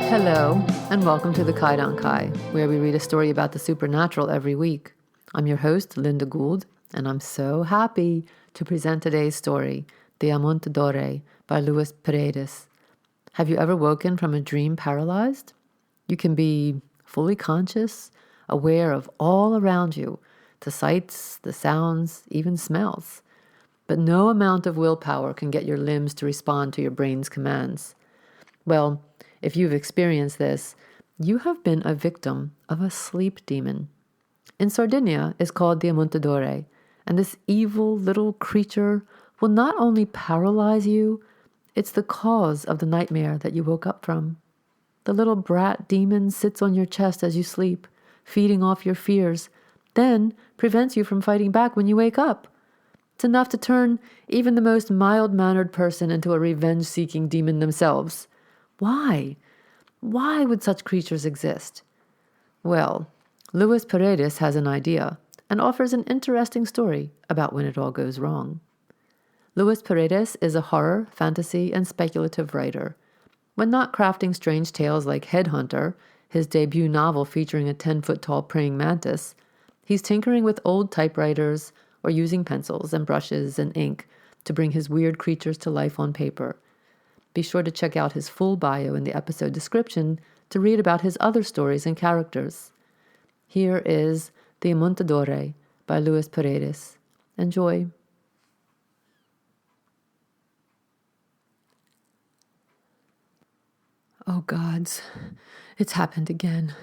Hello, and welcome to the Kaidankai, where we read a story about the supernatural every week. I'm your host, Linda Gould, and I'm so happy to present today's story, The Ammuntadore by Paredes. Have you ever woken from a dream paralyzed? You can be fully conscious, aware of all around you, the sights, the sounds, even smells. But no amount of willpower can get your limbs to respond to your brain's commands. Well, if you've experienced this, you have been a victim of a sleep demon. In Sardinia, it's called the Ammuntadore, and this evil little creature will not only paralyze you, it's the cause of the nightmare that you woke up from. The little brat demon sits on your chest as you sleep, feeding off your fears, then prevents you from fighting back when you wake up. It's enough to turn even the most mild-mannered person into a revenge-seeking demon themselves. Why? Why would such creatures exist? Well, Paredes has an idea and offers an interesting story about when it all goes wrong. Paredes is a horror, fantasy, and speculative writer. When not crafting strange tales like Headhunter, his debut novel featuring a 10-foot-tall praying mantis, he's tinkering with old typewriters or using pencils and brushes and ink to bring his weird creatures to life on paper. Be sure to check out his full bio in the episode description to read about his other stories and characters. Here is The Ammuntadore by Paredes. Enjoy. Oh gods, it's happened again.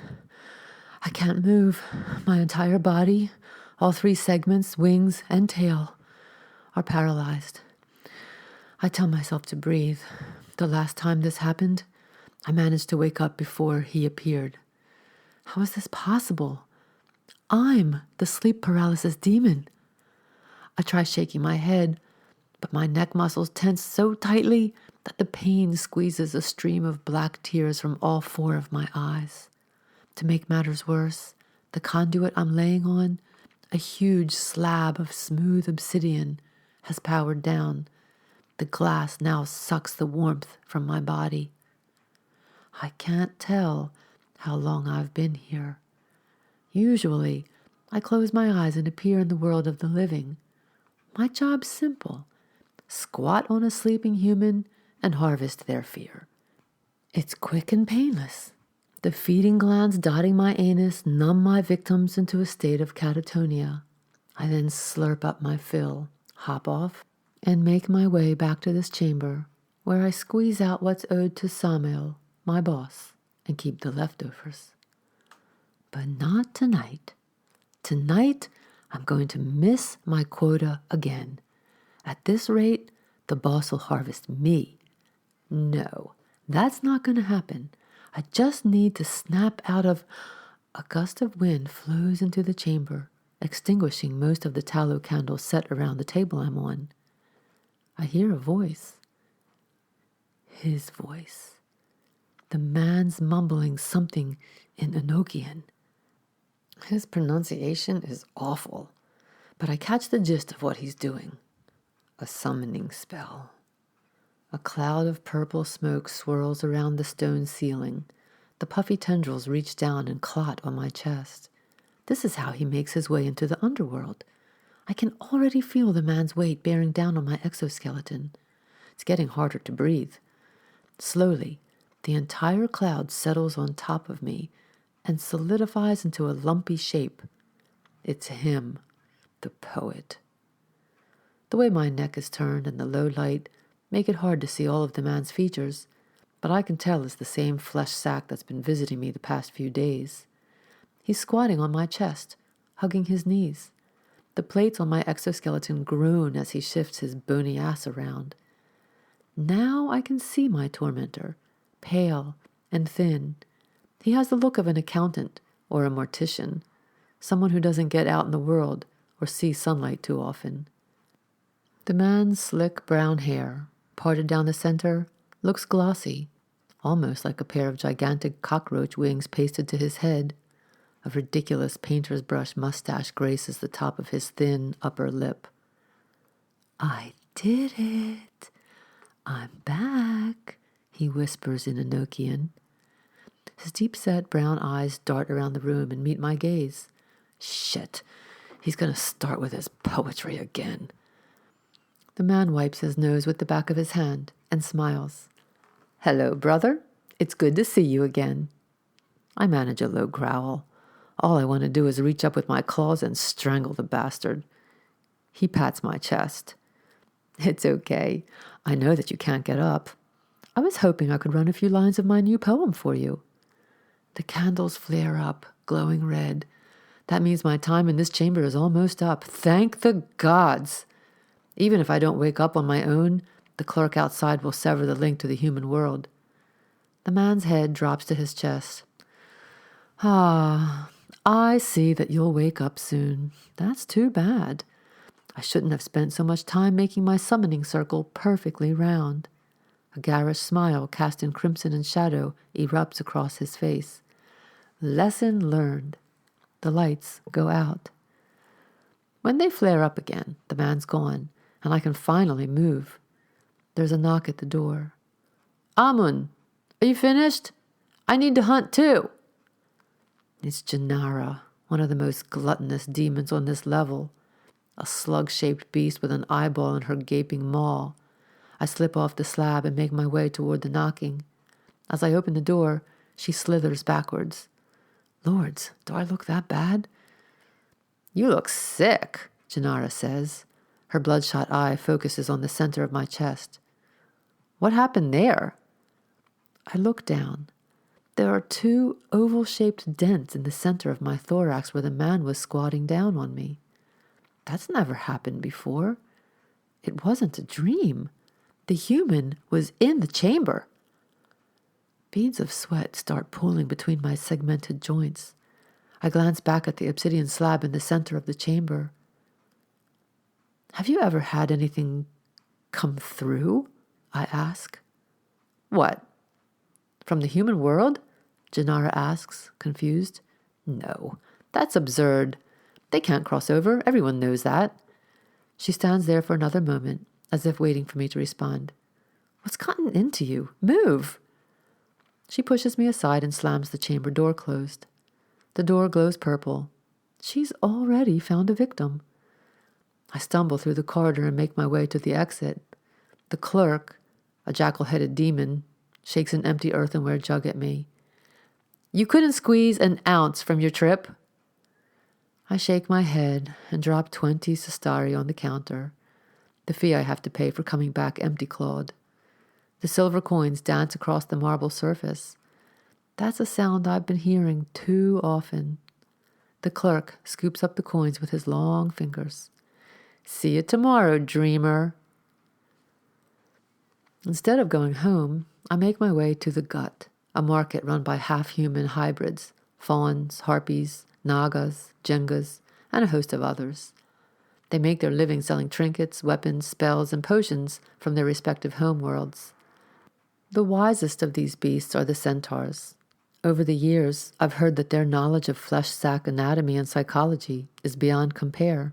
I can't move. My entire body, all 3 segments, wings and tail, are paralyzed. I tell myself to breathe. The last time this happened, I managed to wake up before he appeared. How is this possible? I'm the sleep paralysis demon. I try shaking my head, but my neck muscles tense so tightly that the pain squeezes a stream of black tears from all 4 of my eyes. To make matters worse, the conduit I'm laying on, a huge slab of smooth obsidian, has powered down. The glass now sucks the warmth from my body. I can't tell how long I've been here. Usually, I close my eyes and appear in the world of the living. My job's simple. Squat on a sleeping human and harvest their fear. It's quick and painless. The feeding glands dotting my anus numb my victims into a state of catatonia. I then slurp up my fill, hop off, and make my way back to this chamber where I squeeze out what's owed to Samuel, my boss, and keep the leftovers. But not tonight. Tonight, I'm going to miss my quota again. At this rate, the boss will harvest me. No, that's not going to happen. I just need to snap out of... A gust of wind flows into the chamber, extinguishing most of the tallow candles set around the table I'm on. I hear a voice. His voice. The man's mumbling something in Enochian. His pronunciation is awful, but I catch the gist of what he's doing. A summoning spell. A cloud of purple smoke swirls around the stone ceiling. The puffy tendrils reach down and clot on my chest. This is how he makes his way into the underworld. I can already feel the man's weight bearing down on my exoskeleton. It's getting harder to breathe. Slowly, the entire cloud settles on top of me and solidifies into a lumpy shape. It's him, the poet. The way my neck is turned and the low light make it hard to see all of the man's features, but I can tell it's the same flesh sack that's been visiting me the past few days. He's squatting on my chest, hugging his knees. The plates on my exoskeleton groan as he shifts his bony ass around. Now I can see my tormentor, pale and thin. He has the look of an accountant or a mortician, someone who doesn't get out in the world or see sunlight too often. The man's slick brown hair, parted down the center, looks glossy, almost like a pair of gigantic cockroach wings pasted to his head. A ridiculous painter's brush mustache graces the top of his thin upper lip. I did it. I'm back, he whispers in Enochian. His deep-set brown eyes dart around the room and meet my gaze. Shit, he's going to start with his poetry again. The man wipes his nose with the back of his hand and smiles. Hello, brother. It's good to see you again. I manage a low growl. All I want to do is reach up with my claws and strangle the bastard. He pats my chest. It's okay. I know that you can't get up. I was hoping I could run a few lines of my new poem for you. The candles flare up, glowing red. That means my time in this chamber is almost up. Thank the gods! Even if I don't wake up on my own, the clerk outside will sever the link to the human world. The man's head drops to his chest. Ah, I see that you'll wake up soon. That's too bad. I shouldn't have spent so much time making my summoning circle perfectly round. A garish smile cast in crimson and shadow erupts across his face. Lesson learned. The lights go out. When they flare up again, the man's gone, and I can finally move. There's a knock at the door. Amun, are you finished? I need to hunt too. It's Janara, one of the most gluttonous demons on this level. A slug-shaped beast with an eyeball in her gaping maw. I slip off the slab and make my way toward the knocking. As I open the door, she slithers backwards. Lords, do I look that bad? You look sick, Janara says. Her bloodshot eye focuses on the center of my chest. What happened there? I look down. There are 2 oval-shaped dents in the center of my thorax where the man was squatting down on me. That's never happened before. It wasn't a dream. The human was in the chamber. Beads of sweat start pooling between my segmented joints. I glance back at the obsidian slab in the center of the chamber. Have you ever had anything come through? I ask. What? From the human world? Janara asks, confused. No, that's absurd. They can't cross over. Everyone knows that. She stands there for another moment, as if waiting for me to respond. What's gotten into you? Move! She pushes me aside and slams the chamber door closed. The door glows purple. She's already found a victim. I stumble through the corridor and make my way to the exit. The clerk, a jackal-headed demon, shakes an empty earthenware jug at me. You couldn't squeeze an ounce from your trip? I shake my head and drop 20 sestari on the counter, the fee I have to pay for coming back empty-clawed. The silver coins dance across the marble surface. That's a sound I've been hearing too often. The clerk scoops up the coins with his long fingers. See you tomorrow, dreamer. Instead of going home, I make my way to the Gut, a market run by half-human hybrids, fawns, harpies, nagas, jengas, and a host of others. They make their living selling trinkets, weapons, spells, and potions from their respective homeworlds. The wisest of these beasts are the centaurs. Over the years, I've heard that their knowledge of flesh-sac anatomy and psychology is beyond compare.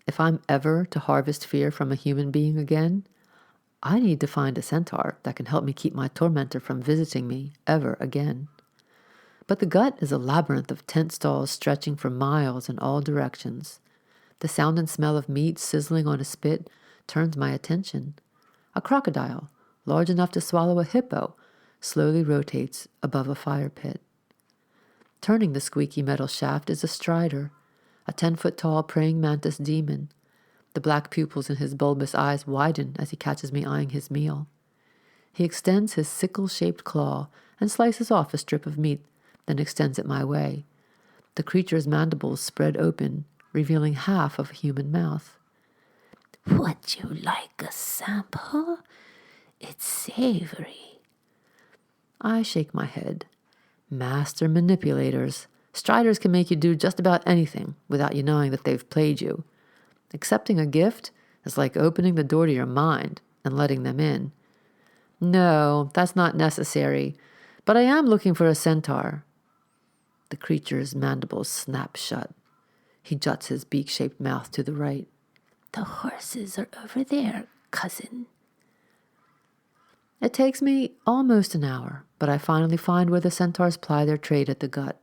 If I'm ever to harvest fear from a human being again, I need to find a centaur that can help me keep my tormentor from visiting me ever again. But the Gut is a labyrinth of tent stalls stretching for miles in all directions. The sound and smell of meat sizzling on a spit turns my attention. A crocodile, large enough to swallow a hippo, slowly rotates above a fire pit. Turning the squeaky metal shaft is a strider, a 10-foot-tall praying mantis demon. The black pupils in his bulbous eyes widen as he catches me eyeing his meal. He extends his sickle-shaped claw and slices off a strip of meat, then extends it my way. The creature's mandibles spread open, revealing half of a human mouth. Would you like a sample? It's savory. I shake my head. Master manipulators. Striders can make you do just about anything without you knowing that they've played you. Accepting a gift is like opening the door to your mind and letting them in. No, that's not necessary, but I am looking for a centaur. The creature's mandibles snap shut. He juts his beak-shaped mouth to the right. The horses are over there, cousin. It takes me almost an hour, but I finally find where the centaurs ply their trade at the gut,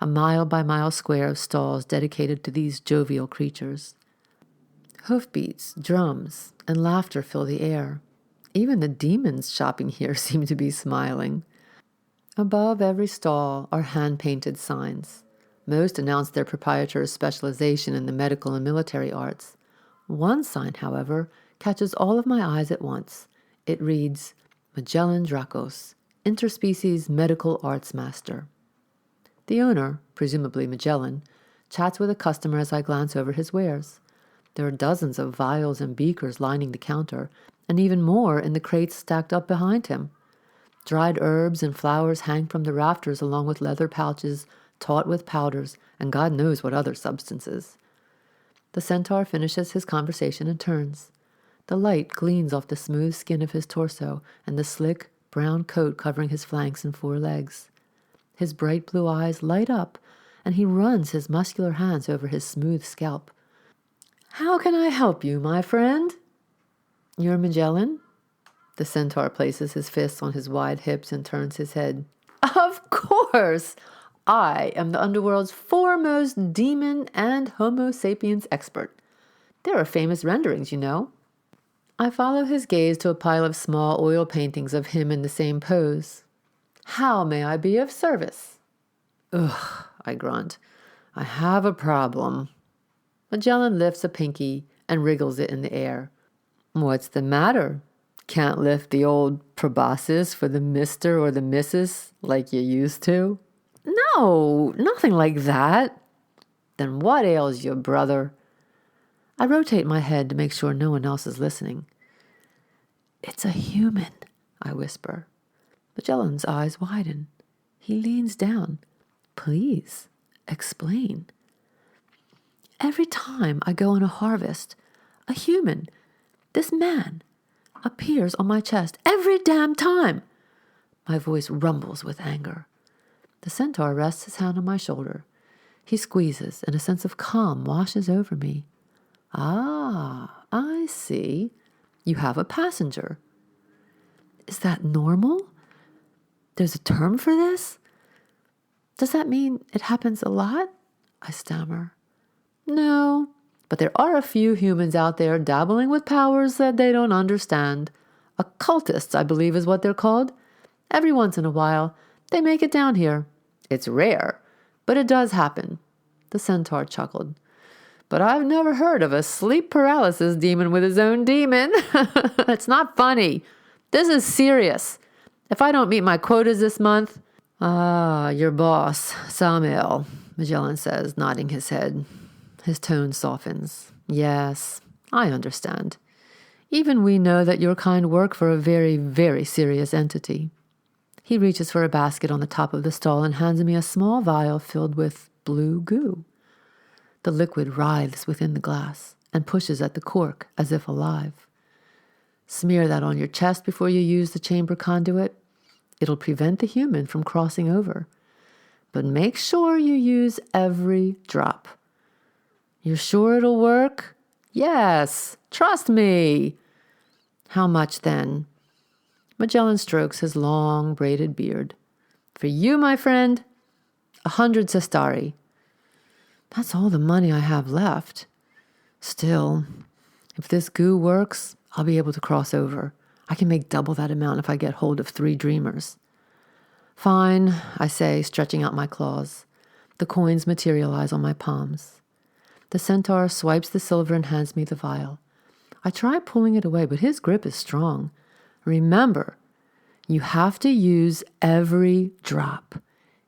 a mile-by-mile square of stalls dedicated to these jovial creatures. Hoofbeats, drums, and laughter fill the air. Even the demons shopping here seem to be smiling. Above every stall are hand-painted signs. Most announce their proprietor's specialization in the medical and military arts. One sign, however, catches all of my eyes at once. It reads, Magellan Dracos, Interspecies Medical Arts Master. The owner, presumably Magellan, chats with a customer as I glance over his wares. There are dozens of vials and beakers lining the counter, and even more in the crates stacked up behind him. Dried herbs and flowers hang from the rafters along with leather pouches taut with powders and God knows what other substances. The centaur finishes his conversation and turns. The light gleams off the smooth skin of his torso and the slick, brown coat covering his flanks and four legs. His bright blue eyes light up, and he runs his muscular hands over his smooth scalp. "How can I help you, my friend?" "You're Magellan?" The centaur places his fists on his wide hips and turns his head. "Of course! I am the underworld's foremost demon and Homo sapiens expert. There are famous renderings, you know." I follow his gaze to a pile of small oil paintings of him in the same pose. "How may I be of service?" "Ugh," I grunt. "I have a problem." Magellan lifts a pinky and wriggles it in the air. "What's the matter? Can't lift the old proboscis for the Mr. or the Mrs. like you used to?" "No, nothing like that." "Then what ails you, brother?" I rotate my head to make sure no one else is listening. "It's a human," I whisper. Magellan's eyes widen. He leans down. "Please, explain." "Every time I go on a harvest, a human, this man, appears on my chest. Every damn time!" My voice rumbles with anger. The centaur rests his hand on my shoulder. He squeezes, and a sense of calm washes over me. "Ah, I see. You have a passenger." "Is that normal? There's a term for this? Does that mean it happens a lot?" I stammer. "No, but there are a few humans out there dabbling with powers that they don't understand. Occultists, I believe is what they're called. Every once in a while, they make it down here. It's rare, but it does happen." The centaur chuckled. "But I've never heard of a sleep paralysis demon with his own demon. It's not funny. This is serious. If I don't meet my quotas this month..." "Ah, your boss, Samuel," Magellan says, nodding his head. His tone softens. "Yes, I understand. Even we know that your kind work for a very, very serious entity." He reaches for a basket on the top of the stall and hands me a small vial filled with blue goo. The liquid writhes within the glass and pushes at the cork as if alive. "Smear that on your chest before you use the chamber conduit. It'll prevent the human from crossing over. But make sure you use every drop." "You're sure it'll work?" "Yes, trust me." "How much then?" Magellan strokes his long, braided beard. "For you, my friend, 100 sestari." That's all the money I have left. Still, if this goo works, I'll be able to cross over. I can make double that amount if I get hold of 3 dreamers. "Fine," I say, stretching out my claws. The coins materialize on my palms. The centaur swipes the silver and hands me the vial. I try pulling it away, but his grip is strong. "Remember, you have to use every drop.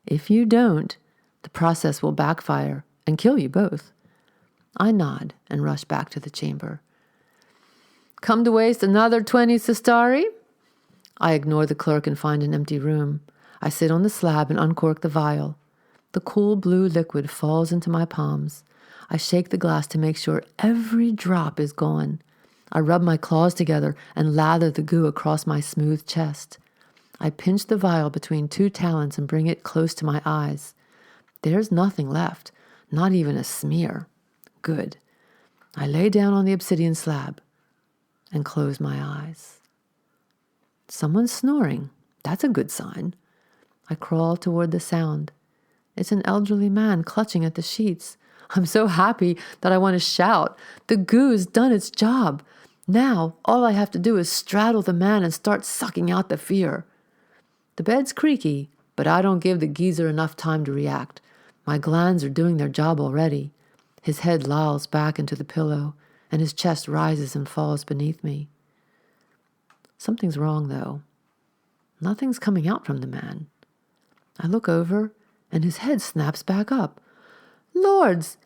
If you don't, the process will backfire and kill you both." I nod and rush back to the chamber. "Come to waste another 20 sestari?" I ignore the clerk and find an empty room. I sit on the slab and uncork the vial. The cool blue liquid falls into my palms. I shake the glass to make sure every drop is gone. I rub my claws together and lather the goo across my smooth chest. I pinch the vial between 2 talons and bring it close to my eyes. There's nothing left, not even a smear. Good. I lay down on the obsidian slab and close my eyes. Someone's snoring. That's a good sign. I crawl toward the sound. It's an elderly man clutching at the sheets. I'm so happy that I want to shout. The goo's done its job. Now, all I have to do is straddle the man and start sucking out the fear. The bed's creaky, but I don't give the geezer enough time to react. My glands are doing their job already. His head lolls back into the pillow, and his chest rises and falls beneath me. Something's wrong, though. Nothing's coming out from the man. I look over, and his head snaps back up. Lords!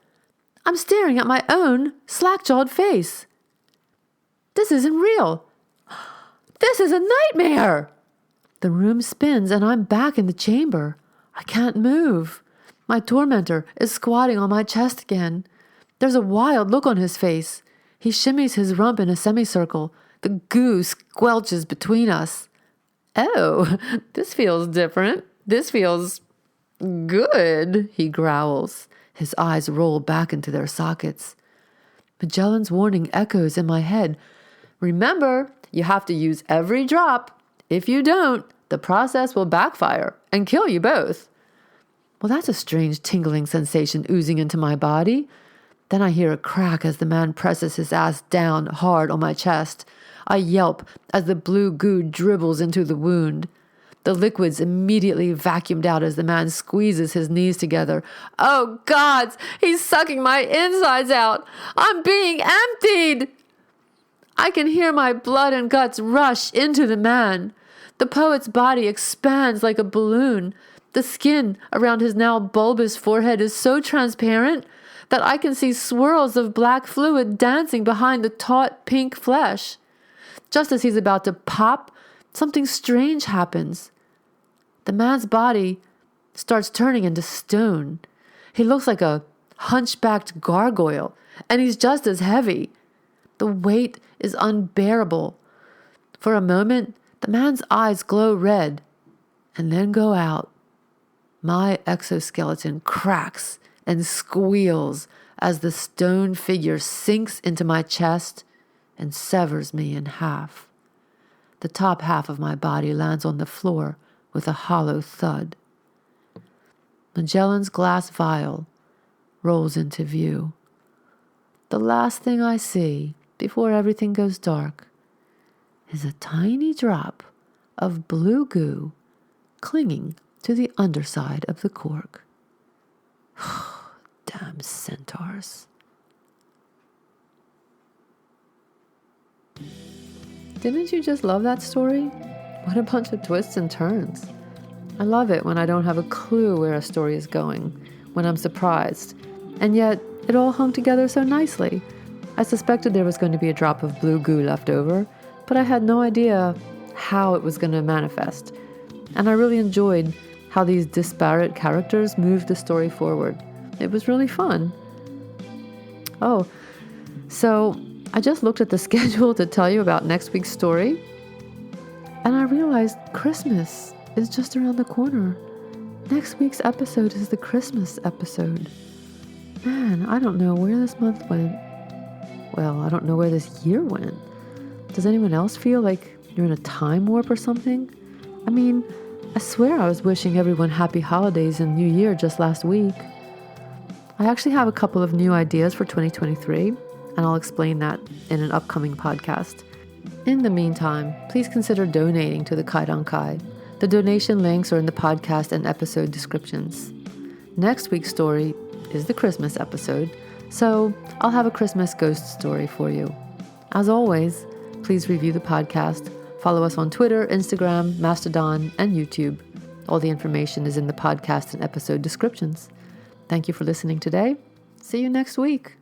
I'm staring at my own slack-jawed face. This isn't real. This is a nightmare! The room spins, and I'm back in the chamber. I can't move. My tormentor is squatting on my chest again. There's a wild look on his face. He shimmies his rump in a semicircle. The goo squelches between us. Oh, this feels different. This feels good, he growls. His eyes roll back into their sockets. Magellan's warning echoes in my head. Remember, you have to use every drop. If you don't, the process will backfire and kill you both. Well, that's a strange tingling sensation oozing into my body. Then I hear a crack as the man presses his ass down hard on my chest. I yelp as the blue goo dribbles into the wound. The liquid's immediately vacuumed out as the man squeezes his knees together. Oh, gods! He's sucking my insides out! I'm being emptied! I can hear my blood and guts rush into the man. The poet's body expands like a balloon. The skin around his now bulbous forehead is so transparent that I can see swirls of black fluid dancing behind the taut pink flesh. Just as he's about to pop, something strange happens. The man's body starts turning into stone. He looks like a hunchbacked gargoyle, and he's just as heavy. The weight is unbearable. For a moment, the man's eyes glow red and then go out. My exoskeleton cracks and squeals as the stone figure sinks into my chest and severs me in half. The top half of my body lands on the floor with a hollow thud. Magellan's glass vial rolls into view. The last thing I see before everything goes dark is a tiny drop of blue goo clinging to the underside of the cork. Damn centaurs. Didn't you just love that story? What a bunch of twists and turns. I love it when I don't have a clue where a story is going, when I'm surprised, and yet it all hung together so nicely. I suspected there was going to be a drop of blue goo left over, but I had no idea how it was going to manifest. And I really enjoyed how these disparate characters moved the story forward. It was really fun. Oh, so I just looked at the schedule to tell you about next week's story, and I realized Christmas is just around the corner. Next week's episode is the Christmas episode. Man, I don't know where this month went. Well, I don't know where this year went. Does anyone else feel like you're in a time warp or something? I mean, I swear I was wishing everyone happy holidays and New Year just last week. I actually have a couple of new ideas for 2023, and I'll explain that in an upcoming podcast. In the meantime, please consider donating to the Kaidankai. The donation links are in the podcast and episode descriptions. Next week's story is the Christmas episode, so I'll have a Christmas ghost story for you. As always, please review the podcast, follow us on Twitter, Instagram, Mastodon, and YouTube. All the information is in the podcast and episode descriptions. Thank you for listening today. See you next week.